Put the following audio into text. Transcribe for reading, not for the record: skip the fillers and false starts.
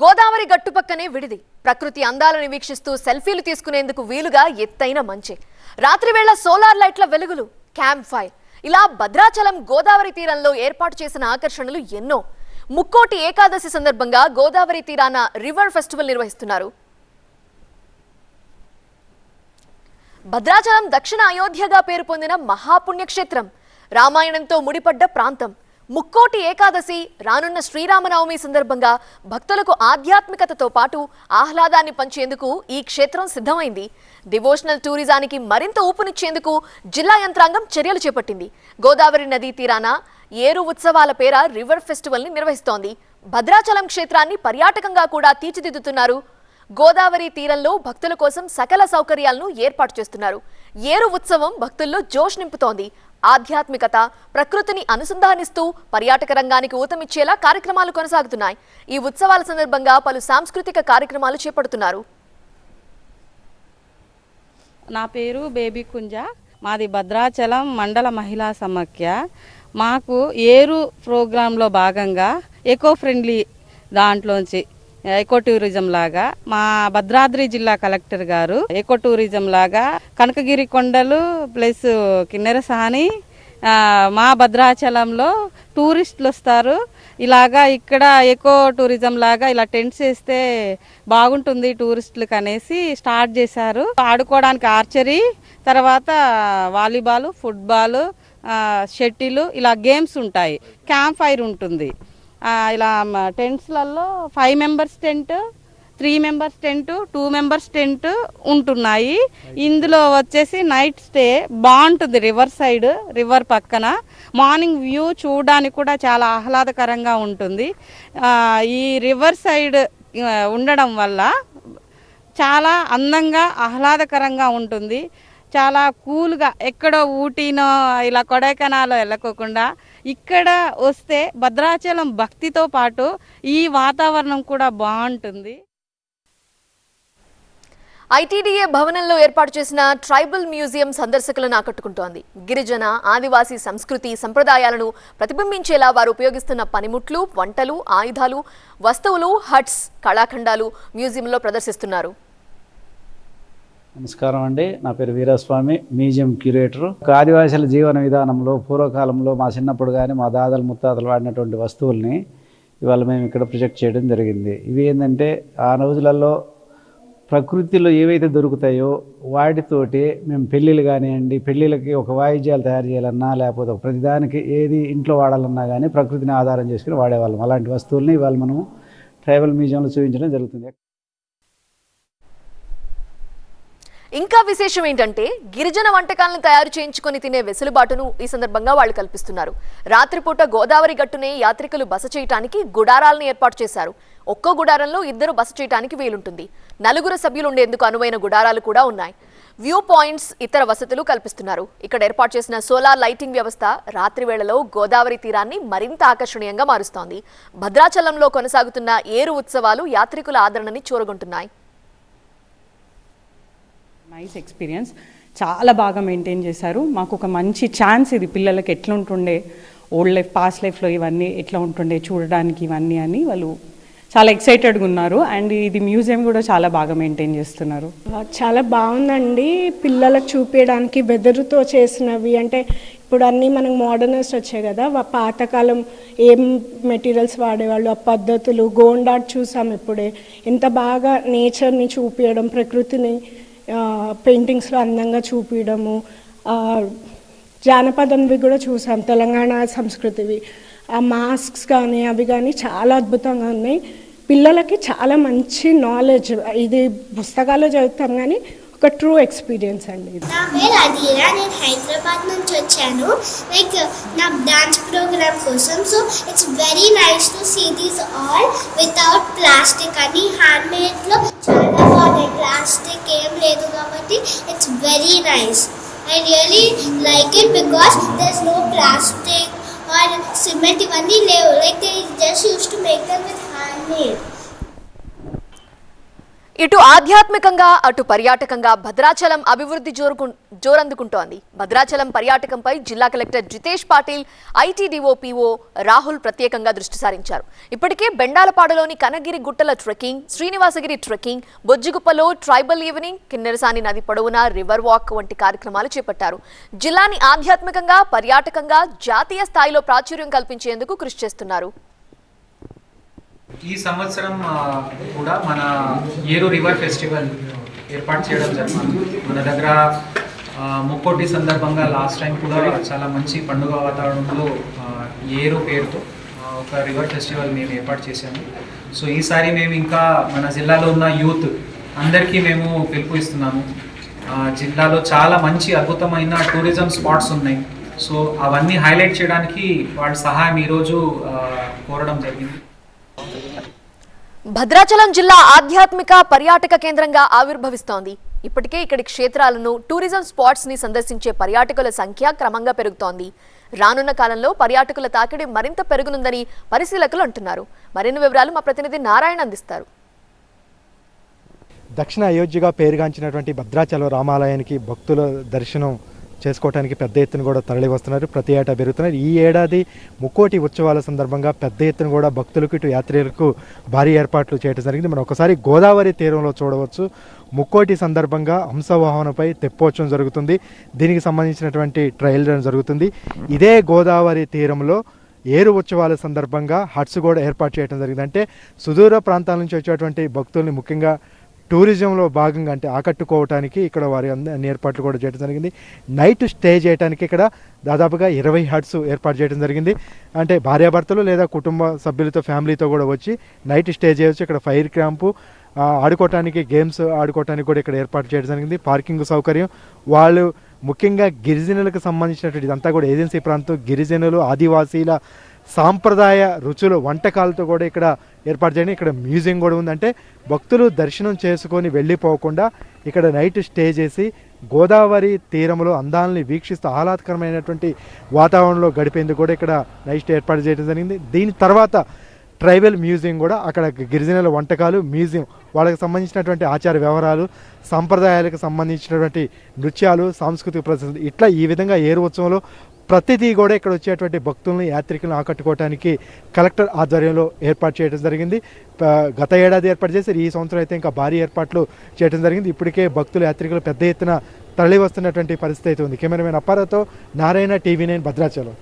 గోదావరి గట్టుపక్కనే విడిది. ప్రకృతి అందాలను వీక్షిస్తూ సెల్ఫీలు తీసుకునేందుకు వీలుగా ఎత్తైన మంచె, రాత్రివేళ సోలార్ లైట్ల వెలుగులు, క్యాంప్ ఫైర్, ఇలా భద్రాచలం గోదావరి తీరంలో ఏర్పాటు చేసిన ఆకర్షణలు ఎన్నో. ముక్కోటి ఏకాదశి సందర్భంగా గోదావరి తీరాన రివర్ ఫెస్టివల్ నిర్వహిస్తున్నారు. భద్రాచలం దక్షిణ అయోధ్యగా పేరు పొందిన మహాపుణ్యక్షేత్రం, రామాయణంతో ముడిపడ్డ ప్రాంతం. ముక్కోటి ఏకాదశి, రానున్న శ్రీరామనవమి సందర్భంగా భక్తులకు ఆధ్యాత్మికతతో పాటు ఆహ్లాదాన్ని పంచేందుకు ఈ క్షేత్రం సిద్ధమైంది. డివోషనల్ టూరిజానికి మరింత ఊపునిచ్చేందుకు జిల్లా యంత్రాంగం చర్యలు చేపట్టింది. గోదావరి నదీ తీరాన ఏరు ఉత్సవాల పేర రివర్ ఫెస్టివల్ ని నిర్వహిస్తోంది. భద్రాచలం క్షేత్రాన్ని పర్యాటకంగా కూడా తీర్చిదిద్దుతున్నారు. గోదావరి తీరంలో భక్తుల కోసం సకల సౌకర్యాలను ఏర్పాటు చేస్తున్నారు. ఏరు ఉత్సవం భక్తుల్లో జోష్ నింపుతోంది. ఆధ్యాత్మికత, ప్రకృతిని అనుసంధానిస్తూ పర్యాటక రంగానికి ఊతమిచ్చేలా కార్యక్రమాలు కొనసాగుతున్నాయి. ఈ ఉత్సవాల సందర్భంగా పలు సాంస్కృతిక కార్యక్రమాలు చేపడుతున్నారు. నా పేరు బేబీ కుంజ, మాది భద్రాచలం మండల మహిళా సమాఖ్య. మాకు ఏరు ప్రోగ్రాంలో భాగంగా ఎకో ఫ్రెండ్లీ దాంట్లోంచి ఎకో టూరిజం లాగా మా భద్రాద్రి జిల్లా కలెక్టర్ గారు ఎకో టూరిజం లాగా కనకగిరి కొండలు ప్లస్ కిన్నెర సాని మా భద్రాచలంలో టూరిస్టులు వస్తారు. ఇలాగా ఇక్కడ ఎకో టూరిజం లాగా ఇలా టెంట్స్ వేస్తే బాగుంటుంది టూరిస్టులకు అనేసి స్టార్ట్ చేశారు. ఆడుకోవడానికి ఆర్చరీ, తర్వాత వాలీబాల్, ఫుట్బాల్, షటిల్ ఇలా గేమ్స్ ఉంటాయి. క్యాంప్ ఫైర్ ఉంటుంది. ఇలా టెంట్స్లలో 5 members tent, 3 members tent, 2 members tent ఉంటున్నాయి. ఇందులో వచ్చేసి నైట్ స్టే బాగుంటుంది. రివర్ సైడ్, రివర్ పక్కన మార్నింగ్ వ్యూ చూడడానికి కూడా చాలా ఆహ్లాదకరంగా ఉంటుంది. ఈ రివర్ సైడ్ ఉండడం వల్ల చాలా అందంగా ఆహ్లాదకరంగా ఉంటుంది. చాలా కూల్గా, ఎక్కడో ఊటీనో ఇలా కొడైకెనాలో వెళ్ళకోకుండా ఇక్కడ వస్తే భద్రాచలం భక్తితో పాటు ఈ వాతావరణం కూడా బాగుంటుంది. ఐటీడీఏ భవనంలో ఏర్పాటు చేసిన ట్రైబల్ మ్యూజియం సందర్శకులను ఆకట్టుకుంటోంది. గిరిజన, ఆదివాసీ సంస్కృతి సంప్రదాయాలను ప్రతిబింబించేలా వారు ఉపయోగిస్తున్న పనిముట్లు, వంటలు, ఆయుధాలు, వస్తువులు, హట్స్, కళాఖండాలు మ్యూజియంలో ప్రదర్శిస్తున్నారు. నమస్కారం అండి, నా పేరు వీరస్వామి, మ్యూజియం క్యూరేటర్. ఆదివాసీల జీవన విధానంలో పూర్వకాలంలో మా చిన్నప్పుడు కానీ మా దాదాలు ముత్తాతలు వాడినటువంటి వస్తువుల్ని ఇవాళ మేము ఇక్కడ ప్రొజెక్ట్ చేయడం జరిగింది. ఇవి ఏంటంటే ఆ రోజులలో ప్రకృతిలో ఏవైతే దొరుకుతాయో వాటితోటి మేము పెళ్ళిళ్ళు కానివ్వండి, పెళ్ళిళ్ళకి ఒక వాయిద్యాలు తయారు చేయాలన్నా లేకపోతే ప్రతిదానికి ఏది ఇంట్లో వాడాలన్నా కానీ ప్రకృతిని ఆధారం చేసుకుని వాడేవాళ్ళం. అలాంటి వస్తువుల్ని ఇవాళ మనము ట్రైబల్ మ్యూజియంలో చూపించడం జరుగుతుంది. ఇంకా విశేషం ఏంటంటే గిరిజన వంటకాలను తయారు చేయించుకొని తినే వెసులుబాటును ఈ సందర్భంగా వాళ్ళు కల్పిస్తున్నారు. రాత్రిపూట గోదావరి గట్టునే యాత్రికులు బస చేయడానికి గుడారాలను ఏర్పాటు చేశారు. ఒక్కో గుడారంలో 2 బస చేయడానికి వీలుంటుంది. 4 సభ్యులు ఉండేందుకు అనువైన గుడారాలు కూడా ఉన్నాయి. వ్యూ పాయింట్స్, ఇతర వసతులు కల్పిస్తున్నారు. ఇక్కడ ఏర్పాటు చేసిన సోలార్ లైటింగ్ వ్యవస్థ రాత్రి వేళలో గోదావరి తీరాన్ని మరింత ఆకర్షణీయంగా మారుస్తోంది. భద్రాచలంలో కొనసాగుతున్న ఏరు ఉత్సవాలు యాత్రికుల ఆదరణని చూరగొంటున్నాయి. నైస్ ఎక్స్పీరియన్స్, చాలా బాగా మెయింటైన్ చేశారు. మాకు ఒక మంచి ఛాన్స్ ఇది, పిల్లలకి ఎట్లా ఉంటుండే ఓల్డ్ లైఫ్, పాస్ట్ లైఫ్లో ఇవన్నీ ఎట్లా ఉంటుండే చూడడానికి ఇవన్నీ అని వాళ్ళు చాలా ఎక్సైటెడ్గా ఉన్నారు. అండ్ ఇది మ్యూజియం కూడా చాలా బాగా మెయింటైన్ చేస్తున్నారు. చాలా బాగుందండి. పిల్లలకు చూపించడానికి వెదురుతో చేసినవి, అంటే ఇప్పుడు అన్నీ మనకు మోడర్నైజ్ వచ్చాయి కదా, పాతకాలం ఏం మెటీరియల్స్ వాడేవాళ్ళు, ఆ పద్ధతులు, గోండాట్ చూసాం ఇప్పుడే. ఎంత బాగా నేచర్ని చూపించడం, ప్రకృతిని పెయింటింగ్స్లో అందంగా చూపించడము, జానపదంవి కూడా చూసాం, తెలంగాణ సంస్కృతివి. ఆ మాస్క్స్ కానీ అవి కానీ చాలా అద్భుతంగా ఉన్నాయి. పిల్లలకి చాలా మంచి నాలెడ్జ్, ఇది పుస్తకాల్లో చదువుతాం కానీ ఒక ట్రూ ఎక్స్పీరియన్స్ అండి. నా పేరు అధీరా, నేను హైదరాబాద్ నుంచి వచ్చాను నా డాన్స్ ప్రోగ్రామ్ కోసం. So it's very nice to see these all without plastic అని. హ్యాండ్మేడ్లో చాలా బాగున్నాయి, ప్లాస్టిక్ ఏం లేదు కాబట్టి it's very nice. I really like it because there is no plastic or cement, ఇవన్నీ లేవు. They just use to make them with handmade. ఇటు ఆధ్యాత్మికంగా అటు పర్యాటకంగా భద్రాచలం అభివృద్ధి జోరందుకుంటోంది. భద్రాచలం పర్యాటకంపై జిల్లా collector Jitesh Patil, ITDO PO Rahul ప్రత్యేకంగా దృష్టి సారించారు. ఇప్పటికే బెండాలపాడులోని కనగిరి గుట్టల ట్రెక్కింగ్, శ్రీనివాసగిరి ట్రెక్కింగ్, బొజ్జిగుప్పలో ట్రైబల్ ఈవినింగ్, కిన్నెరసాని నది పొడవునా రివర్ వాక్ వంటి కార్యక్రమాలు చేపట్టారు. జిల్లాని ఆధ్యాత్మికంగా పర్యాటకంగా జాతీయ స్థాయిలో ప్రాచుర్యం కల్పించేందుకు కృషి చేస్తున్నారు. ఈ సంవత్సరం కూడా మన ఏరు రివర్ ఫెస్టివల్ ఏర్పాటు చేయడం జరిగింది. మన దగ్గర ముక్కోటి సందర్భంగా లాస్ట్ టైం కూడా చాలా మంచి పండుగ వాతావరణంలో ఏరు పేరుతో ఒక రివర్ ఫెస్టివల్ మేము ఏర్పాటు చేశాము. సో ఈసారి మేము ఇంకా మన జిల్లాలో ఉన్న యూత్ అందరికీ మేము పిలుపు ఇస్తున్నాము. జిల్లాలో చాలా మంచి అద్భుతమైన టూరిజం స్పాట్స్ ఉన్నాయి. సో అవన్నీ హైలైట్ చేయడానికి వాళ్ళ సహాయం ఈరోజు కోరడం జరిగింది. భద్రాచలం జిల్లా ఆధ్యాత్మిక పర్యాటక కేంద్రంగా ఆవిర్భవిస్తోంది. ఇప్పటికే ఇక్కడి క్షేత్రాలను, టూరిజం స్పాట్స్ ని సందర్శించే పర్యాటకుల సంఖ్య క్రమంగా పెరుగుతోంది. రానున్న కాలంలో పర్యాటకుల తాకిడి మరింత పెరుగునుందని పరిశీలకులు అంటున్నారు. మరిన్ని వివరాలు మా ప్రతినిధి నారాయణ అందిస్తారు. దక్షిణ అయోధ్యగా పేరుగాంచినటువంటి భద్రాచలం రామాలయానికి భక్తుల దర్శనం చేసుకోవడానికి పెద్ద ఎత్తున కూడా తరలి వస్తున్నారు. ప్రతి ఏటా పెరుగుతున్నారు. ఈ ఏడాది ముక్కోటి ఉత్సవాల సందర్భంగా పెద్ద ఎత్తున కూడా భక్తులకు ఇటు యాత్రికులకు భారీ ఏర్పాట్లు చేయడం జరిగింది. మనం ఒకసారి గోదావరి తీరంలో చూడవచ్చు. ముక్కోటి సందర్భంగా హంసవాహనపై తెప్పోత్సవం జరుగుతుంది. దీనికి సంబంధించినటువంటి ట్రయల్ రన్ జరుగుతుంది. ఇదే గోదావరి తీరంలో ఏరు ఉత్సవాల సందర్భంగా హట్స్ కూడా ఏర్పాటు చేయడం జరిగింది. అంటే సుదూర ప్రాంతాల నుంచి వచ్చేటువంటి భక్తుల్ని ముఖ్యంగా టూరిజంలో భాగంగా అంటే ఆకట్టుకోవటానికి ఇక్కడ వారి అన్ని ఏర్పాట్లు కూడా చేయడం జరిగింది. నైట్ స్టే చేయడానికి ఇక్కడ దాదాపుగా 20 హట్స్ ఏర్పాటు చేయడం జరిగింది. అంటే భార్యాభర్తలు లేదా కుటుంబ సభ్యులతో ఫ్యామిలీతో కూడా వచ్చి నైట్ స్టే చేయవచ్చు. ఇక్కడ ఫైర్ క్యాంపు, ఆడుకోవటానికి గేమ్స్ ఆడుకోవటానికి కూడా ఇక్కడ ఏర్పాటు చేయడం జరిగింది. పార్కింగ్ సౌకర్యం, వాళ్ళు ముఖ్యంగా గిరిజనులకు సంబంధించినటువంటి ఇదంతా కూడా ఏజెన్సీ ప్రాంతం, గిరిజనులు ఆదివాసీల సాంప్రదాయ రుచులు వంటకాలతో కూడా ఇక్కడ ఏర్పాటు చేయడం. ఇక్కడ మ్యూజియం కూడా ఉంది. అంటే భక్తులు దర్శనం చేసుకొని వెళ్ళిపోకుండా ఇక్కడ నైట్ స్టే చేసి గోదావరి తీరంలో అందాలని వీక్షిస్తూ ఆహ్లాదకరమైనటువంటి వాతావరణంలో గడిపేందుకు కూడా ఇక్కడ నైట్ స్టే ఏర్పాటు చేయడం జరిగింది. దీని తర్వాత ట్రైబల్ మ్యూజియం కూడా, అక్కడ గిరిజనుల వంటకాలు, మ్యూజియం, వాళ్ళకి సంబంధించినటువంటి ఆచార వ్యవహారాలు, సంప్రదాయాలకు సంబంధించినటువంటి నృత్యాలు, సాంస్కృతిక ప్రదర్శనలు, ఇట్లా ఈ విధంగా ఏరు ఉత్సవంలో ప్రతిదీ కూడా ఇక్కడ వచ్చేటువంటి భక్తులను, యాత్రికులను ఆకట్టుకోవడానికి కలెక్టర్ ఆధ్వర్యంలో ఏర్పాటు చేయడం జరిగింది. గత ఏడాది ఏర్పాటు చేశారు. ఈ సంవత్సరం అయితే ఇంకా భారీ ఏర్పాట్లు చేయడం జరిగింది. ఇప్పటికే భక్తులు, యాత్రికులు పెద్ద ఎత్తున తరలి వస్తున్నటువంటి పరిస్థితి అయితే ఉంది. కెమెరామెన్ అప్పారావుతో నారాయణ, TV9 భద్రాచలం.